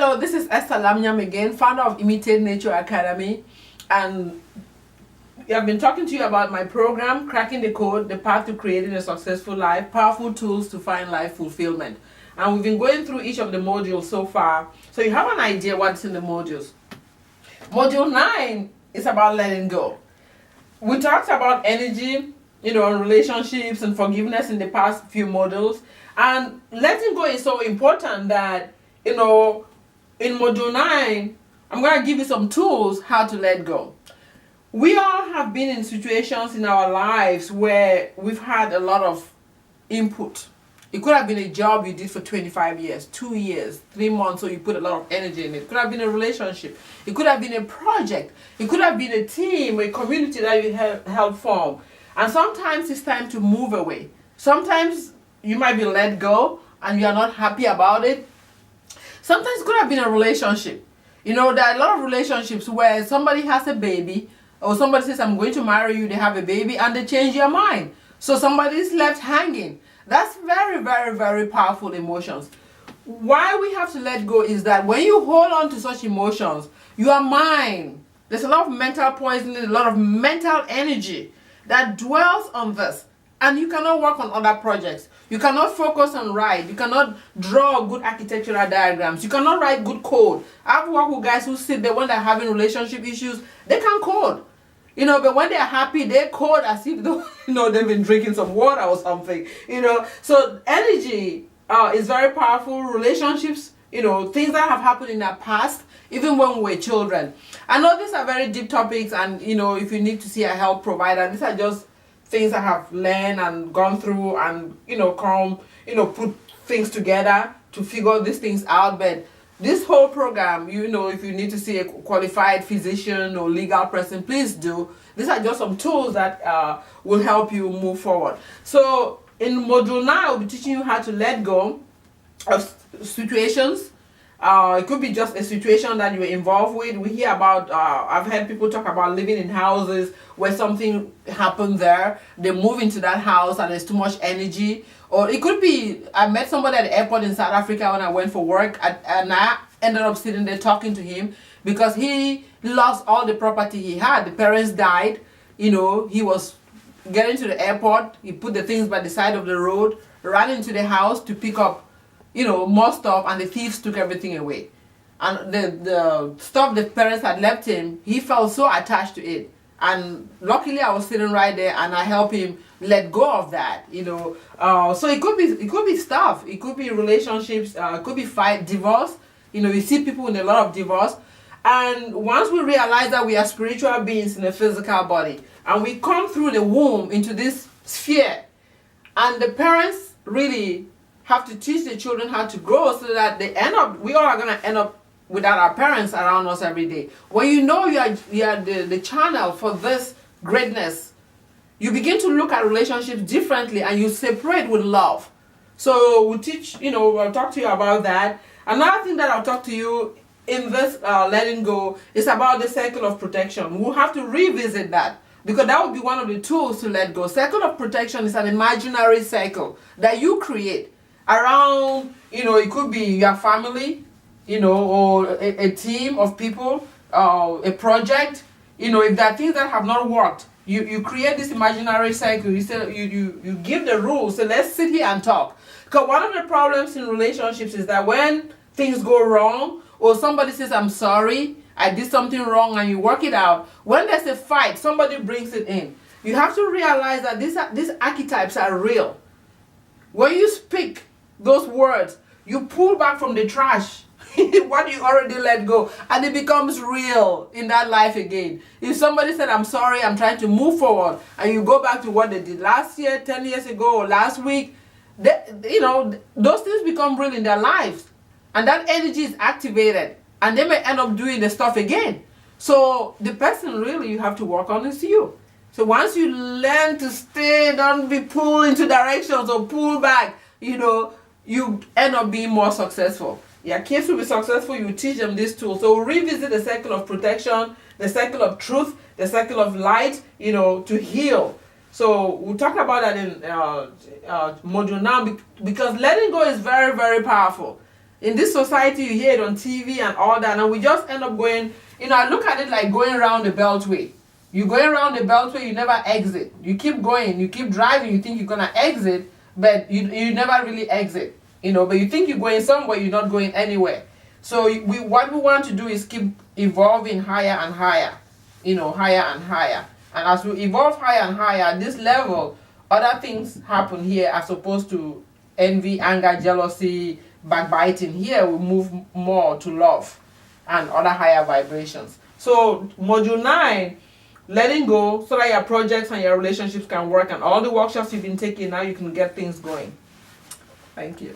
Hello, this is Esther Lamnyam again, founder of Imitate Nature Academy, and I've been talking to you about my program, Cracking the Code, the Path to Creating a Successful Life, Powerful Tools to Find Life Fulfillment. And we've been going through each of the modules so far, so you have an idea what's in the modules. Module 9 is about letting go. We talked about energy, and relationships and forgiveness in the past few modules. And letting go is so important that, in Module 9, I'm going to give you some tools how to let go. We all have been in situations in our lives where we've had a lot of input. It could have been a job you did for 25 years, 2 years, 3 months, so you put a lot of energy in it. It could have been a relationship. It could have been a project. It could have been a team, a community that you helped form. And sometimes it's time to move away. Sometimes you might be let go and you are not happy about it. Sometimes it could have been a relationship. There are a lot of relationships where somebody has a baby, or somebody says, I'm going to marry you, they have a baby, and they change your mind. So somebody is left hanging. That's very, very, very powerful emotions. Why we have to let go is that when you hold on to such emotions, your mind, there's a lot of mental poisoning, a lot of mental energy that dwells on this. And you cannot work on other projects. You cannot focus on write. You cannot draw good architectural diagrams. You cannot write good code. I've worked with guys who sit there when they're having relationship issues. They can code. But when they're happy, they code as if they've been drinking some water or something. So energy is very powerful. Relationships, things that have happened in our past, even when we were children. I know these are very deep topics, and if you need to see a help provider, these are just things I have learned and gone through, and put things together to figure these things out. But this whole program, if you need to see a qualified physician or legal person, please do. These are just some tools that will help you move forward. So in Module 9, I'll be teaching you how to let go of situations. It could be just a situation that you're involved with. We hear about, I've heard people talk about living in houses where something happened there. They move into that house and there's too much energy. Or it could be, I met somebody at the airport in South Africa when I went for work, and I ended up sitting there talking to him because he lost all the property he had. The parents died. He was getting to the airport. He put the things by the side of the road, ran into the house to pick up more stuff, and the thieves took everything away. And the stuff the parents had left him, he felt so attached to it. And luckily I was sitting right there and I helped him let go of that, So it could be stuff. It could be relationships, it could be divorce. You see people in a lot of divorce. And once we realize that we are spiritual beings in a physical body, and we come through the womb into this sphere, and the parents really have to teach the children how to grow so that we all are going to end up without our parents around us every day. When you are the channel for this greatness, you begin to look at relationships differently, and you separate with love. So we'll teach, I'll talk to you about that. Another thing that I'll talk to you in this letting go is about the circle of protection. We'll have to revisit that, because that would be one of the tools to let go. Circle of protection is an imaginary circle that you create around, it could be your family, or a team of people, a project. If there are things that have not worked, you create this imaginary cycle. You say, you give the rules. So let's sit here and talk. Because one of the problems in relationships is that when things go wrong, or somebody says, I'm sorry, I did something wrong, and you work it out, when there's a fight, somebody brings it in. You have to realize that these archetypes are real. When you speak those words, you pull back from the trash what you already let go, and it becomes real in that life again. If somebody said, I'm sorry, I'm trying to move forward, and you go back to what they did last year, 10 years ago, or last week, those things become real in their lives, and that energy is activated, and they may end up doing the stuff again. So the person really you have to work on is you. So once you learn to stay, don't be pulled into directions or pull back, you end up being more successful. Your kids will be successful. You teach them these tools. So we'll revisit the circle of protection, the circle of truth, the circle of light, to heal. So we'll talk about that in module now, because letting go is very, very powerful. in this society, you hear it on TV and all that, and we just end up going, I look at it like going around the beltway. You go around the beltway, you never exit. You keep going, you keep driving, you think you're gonna exit, but you never really exit. But you think you're going somewhere, you're not going anywhere. So what we want to do is keep evolving higher and higher, higher and higher. And as we evolve higher and higher, at this level, other things happen here as opposed to envy, anger, jealousy, backbiting. Here we move more to love and other higher vibrations. So module 9, letting go so that your projects and your relationships can work, and all the workshops you've been taking, now you can get things going. Thank you.